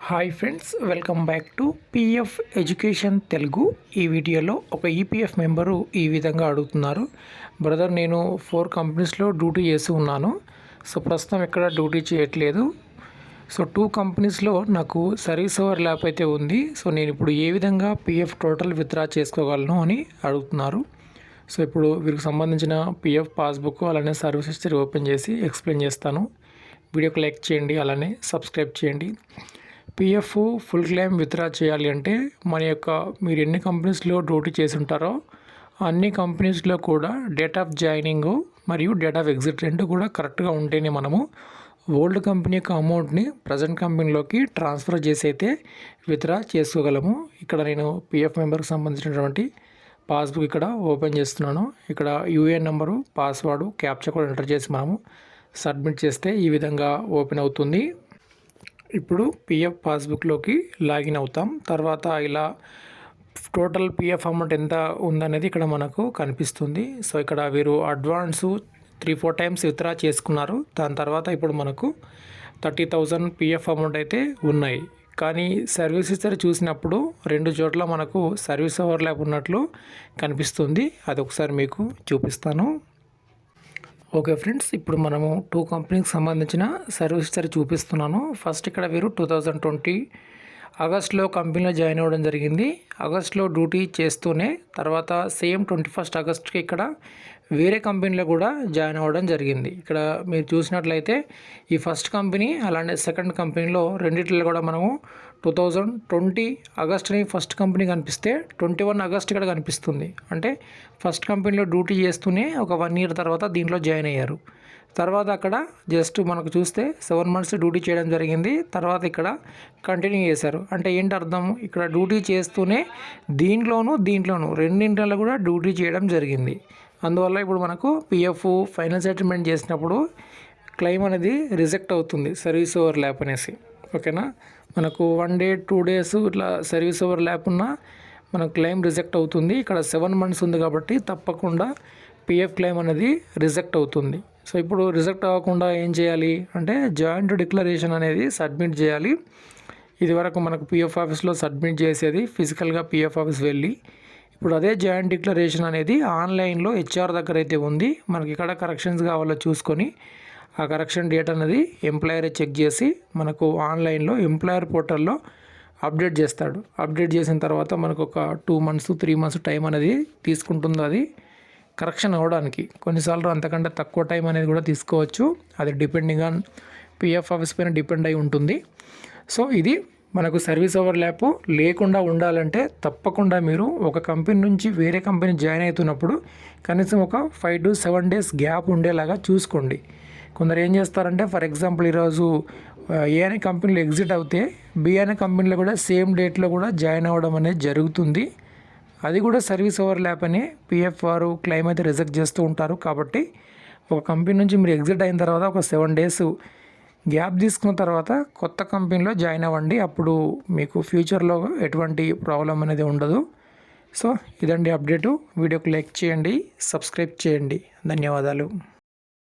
Hi friends, welcome back to PF education Telugu. ఈ వీడియోలో ఒక ఈపీఎఫ్ మెంబరు ఈ విధంగా అడుగుతున్నారు. బ్రదర్, నేను 4 కంపెనీస్లో డ్యూటీ చేసి ఉన్నాను. సో ప్రస్తుతం ఎక్కడ డ్యూటీ చేయట్లేదు. సో 2 కంపెనీస్లో నాకు సర్వీస్ ఓవర్ ల్యాప్ అయితే ఉంది. సో నేను ఇప్పుడు ఏ విధంగా పిఎఫ్ టోటల్ విత్డ్రా చేసుకోగలను అని అడుగుతున్నారు. సో ఇప్పుడు వీరికి సంబంధించిన పిఎఫ్ పాస్బుక్ అలానే సర్వీస్ హిస్టరీ ఓపెన్ చేసి ఎక్స్ప్లెయిన్ చేస్తాను. వీడియోకి లైక్ చేయండి, అలానే సబ్స్క్రైబ్ చేయండి. పిఎఫ్ ఫుల్ క్లెయిమ్ విత్డ్రా చేయాలి అంటే మీరు ఎన్ని కంపెనీస్లో డ్యూటీ చేసి ఉంటారో అన్ని కంపెనీస్లో కూడా డేట్ ఆఫ్ జాయినింగ్ మరియు డేట్ ఆఫ్ ఎగ్జిట్ రెండు కూడా కరెక్ట్గా ఉంటేనే మనము ఓల్డ్ కంపెనీ యొక్క అమౌంట్ని ప్రజెంట్ కంపెనీలోకి ట్రాన్స్ఫర్ చేసి అయితే విత్డ్రా చేసుకోగలము. ఇక్కడ నేను పిఎఫ్ మెంబర్కి సంబంధించినటువంటి పాస్బుక్ ఇక్కడ ఓపెన్ చేస్తున్నాను. ఇక్కడ యూఏఎన్ నెంబరు, పాస్వర్డ్, క్యాప్చా కూడా ఎంటర్ చేసి మనము సబ్మిట్ చేస్తే ఈ విధంగా ఓపెన్ అవుతుంది. ఇప్పుడు పిఎఫ్ పాస్బుక్లోకి లాగిన్ అవుతాం. తర్వాత ఇలా టోటల్ పిఎఫ్ అమౌంట్ ఎంత ఉందనేది ఇక్కడ మనకు కనిపిస్తుంది. సో ఇక్కడ వీరు అడ్వాన్సు 3-4 టైమ్స్ విత్డ్రా చేసుకున్నారు. దాని తర్వాత ఇప్పుడు మనకు 30,000 పిఎఫ్ అమౌంట్ అయితే ఉన్నాయి. కానీ సర్వీస్ హిస్టరీ చూసినప్పుడు 2 చోట్ల మనకు సర్వీస్ ఓవర్ ల్యాప్ ఉన్నట్లు కనిపిస్తుంది. అది ఒకసారి మీకు చూపిస్తాను. ఓకే ఫ్రెండ్స్, ఇప్పుడు మనము 2 కంపెనీకి సంబంధించిన సర్వీస్ హిస్టరీ చూపిస్తున్నాను. ఫస్ట్ ఇక్కడ వీరు 2020 ఆగస్టులో కంపెనీలో జాయిన్ అవ్వడం జరిగింది. ఆగస్టులో డ్యూటీ చేస్తూనే తర్వాత సేమ్ 21 ఆగస్టుకి ఇక్కడ వేరే కంపెనీలో కూడా జాయిన్ అవ్వడం జరిగింది. ఇక్కడ మీరు చూసినట్లయితే ఈ ఫస్ట్ కంపెనీ అలానే సెకండ్ కంపెనీలో రెండిట్లో కూడా మనము 2020 ఆగస్టుని ఫస్ట్ కంపెనీ కనిపిస్తే 21 ఆగస్ట్ ఇక్కడ కనిపిస్తుంది. అంటే ఫస్ట్ కంపెనీలో డ్యూటీ చేస్తూనే ఒక 1 ఇయర్ తర్వాత దీంట్లో జాయిన్ అయ్యారు. తర్వాత అక్కడ జస్ట్ మనకు చూస్తే 7 మంత్స్ డ్యూటీ చేయడం జరిగింది. తర్వాత ఇక్కడ కంటిన్యూ చేశారు. అంటే ఏంటి అర్థం, ఇక్కడ డ్యూటీ చేస్తూనే దీంట్లోనూ రెండింటిలో కూడా డ్యూటీ చేయడం జరిగింది. అందువల్ల ఇప్పుడు మనకు పిఎఫ్ ఫైనల్ సెటిల్మెంట్ చేసినప్పుడు క్లెయిమ్ అనేది రిజెక్ట్ అవుతుంది, సర్వీస్ ఓవర్ ల్యాప్ అనేసి. ఓకేనా, మనకు 1 డే 2 డేస్ ఇట్లా సర్వీస్ ఓవర్ ల్యాప్ ఉన్నా మనకు క్లెయిమ్ రిజెక్ట్ అవుతుంది. ఇక్కడ 7 మంత్స్ ఉంది కాబట్టి తప్పకుండా పిఎఫ్ క్లెయిమ్ అనేది రిజెక్ట్ అవుతుంది. సో ఇప్పుడు రిజెక్ట్ అవ్వకుండా ఏం చేయాలి అంటే జాయింట్ డిక్లరేషన్ అనేది సబ్మిట్ చేయాలి. ఇది వరకు మనకు పిఎఫ్ ఆఫీస్లో సబ్మిట్ చేసేది ఫిజికల్గా పిఎఫ్ ఆఫీస్ వెళ్ళి, ఇప్పుడు అదే జాయింట్ డిక్లరేషన్ అనేది ఆన్లైన్లో హెచ్ఆర్ దగ్గర అయితే ఉంది. మనకి ఇక్కడ కరెక్షన్స్ కావాలో చూసుకొని ఆ కరెక్షన్ డేట్ అనేది ఎంప్లాయర్ చెక్ చేసి మనకు ఆన్లైన్లో ఎంప్లాయర్ పోర్టల్లో అప్డేట్ చేస్తాడు. అప్డేట్ చేసిన తర్వాత మనకు ఒక 2 మంత్స్ 3 మంత్స్ టైం అనేది తీసుకుంటుంది అది కరెక్షన్ అవ్వడానికి. కొన్నిసార్లు అంతకంటే తక్కువ టైం అనేది కూడా తీసుకోవచ్చు. అది డిపెండింగ్ ఆన్ పిఎఫ్ ఆఫీస్ పైన డిపెండ్ అయి ఉంటుంది. సో ఇది మనకు సర్వీస్ ఓవర్ ల్యాప్ లేకుండా ఉండాలంటే తప్పకుండా మీరు ఒక కంపెనీ నుంచి వేరే కంపెనీ జాయిన్ అవుతున్నప్పుడు కనీసం ఒక 5 to 7 డేస్ గ్యాప్ ఉండేలాగా చూసుకోండి. కొందరు ఏం చేస్తారంటే, ఫర్ ఎగ్జాంపుల్ ఈరోజు ఏ అనే కంపెనీలో ఎగ్జిట్ అవుతే బి అనే కంపెనీలో కూడా సేమ్ డేట్లో కూడా జాయిన్ అవ్వడం అనేది జరుగుతుంది. అది కూడా సర్వీస్ ఓవర్ ల్యాప్ అని పిఎఫ్ వారు క్లెయిమ్ అయితే రిజెక్ట్ చేస్తూ ఉంటారు. కాబట్టి ఒక కంపెనీ నుంచి మీరు ఎగ్జిట్ అయిన తర్వాత ఒక 7 డేస్ గ్యాప్ తీసుకున్న తర్వాత కొత్త కంపెనీలో జాయిన్ అవ్వండి. అప్పుడు మీకు ఫ్యూచర్లో ఎటువంటి ప్రాబ్లం అనేది ఉండదు. సో ఇదండి అప్డేటు. వీడియోకి లైక్ చేయండి, సబ్స్క్రైబ్ చేయండి. ధన్యవాదాలు.